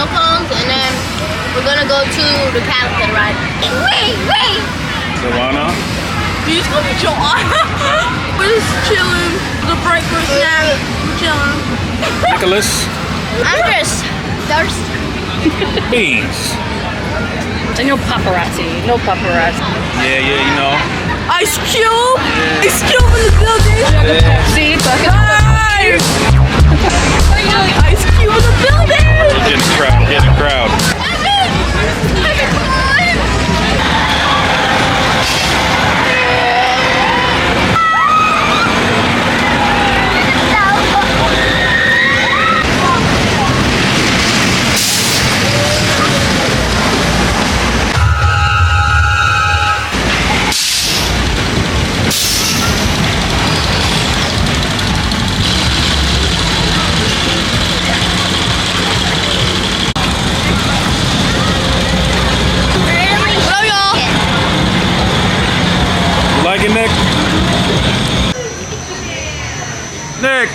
snow cones, and then we're gonna go to the caterpillar ride. Wait! Joanna? These gonna be Joanna. We're just chilling. The break for a snack. We're chilling. Nicholas? I'm just thirsty. Beans. And no paparazzi. No paparazzi. Yeah, you know. Ice Cube! Ice Cube in the building! Yeah. Guys! Ice Cube in the building! Get a crowd. Like it, Nick? Nick!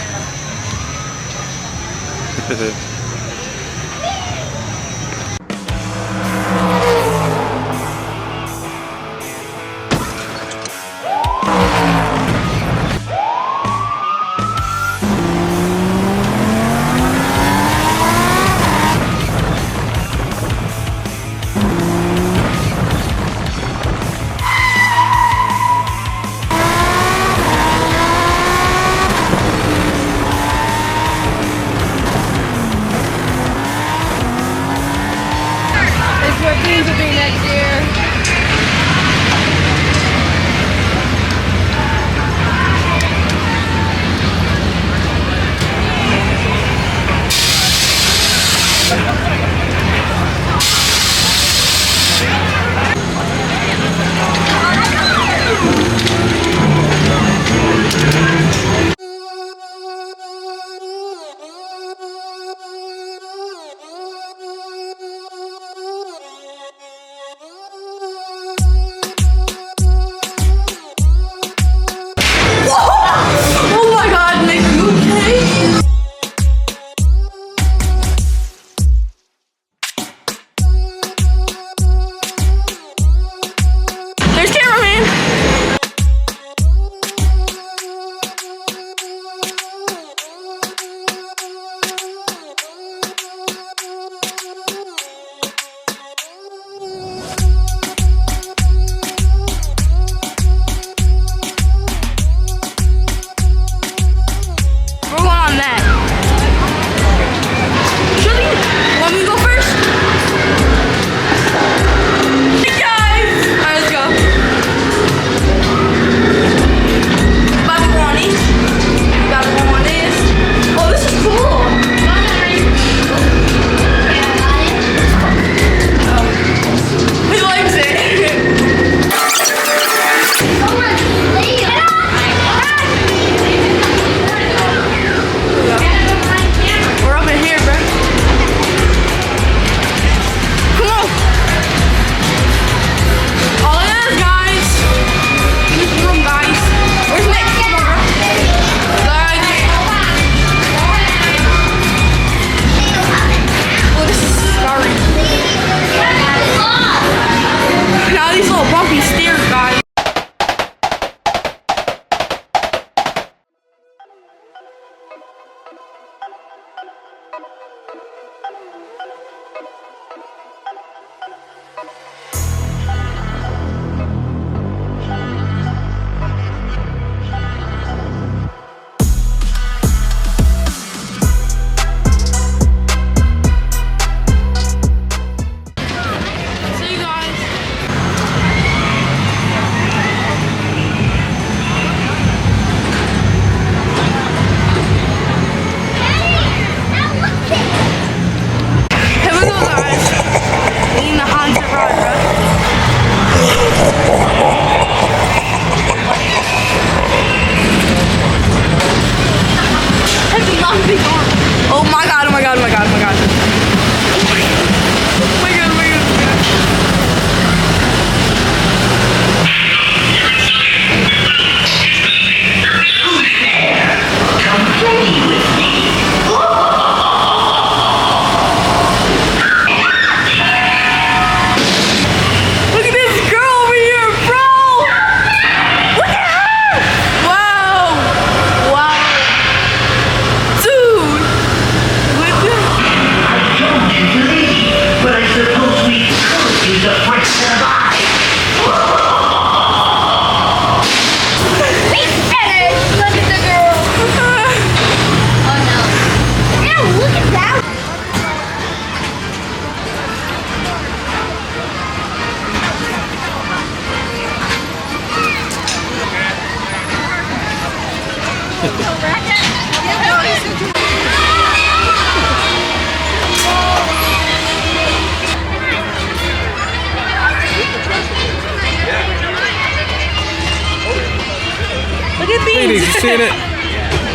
Look at Beanies, Beans. you seen it?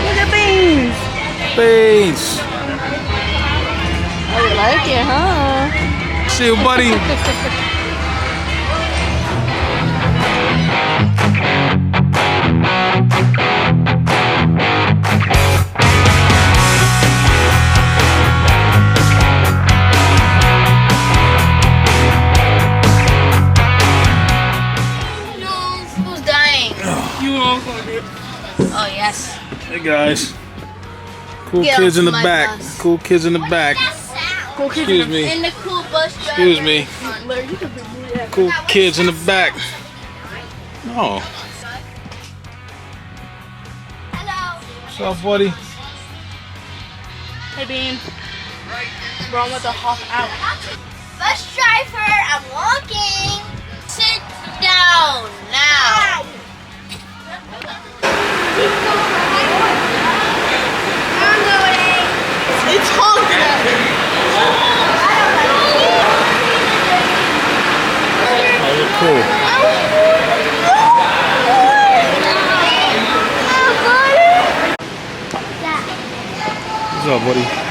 Look at Beans. Beans. Oh, you like it, huh? See you, buddy. Who's dying? You also did. Oh, yes. Hey guys. Cool Get kids off in the my back. bus. Cool kids in the back. Excuse me. And the cool bus driver. Excuse me. Cool kids in the back. Oh. Hello. What's up, buddy? Hey, Bean. Bro, I'm about to hop out. Bus driver, I'm walking. Sit down now. I'm going. It's honking at me. Oh, you're cool. What's up, buddy?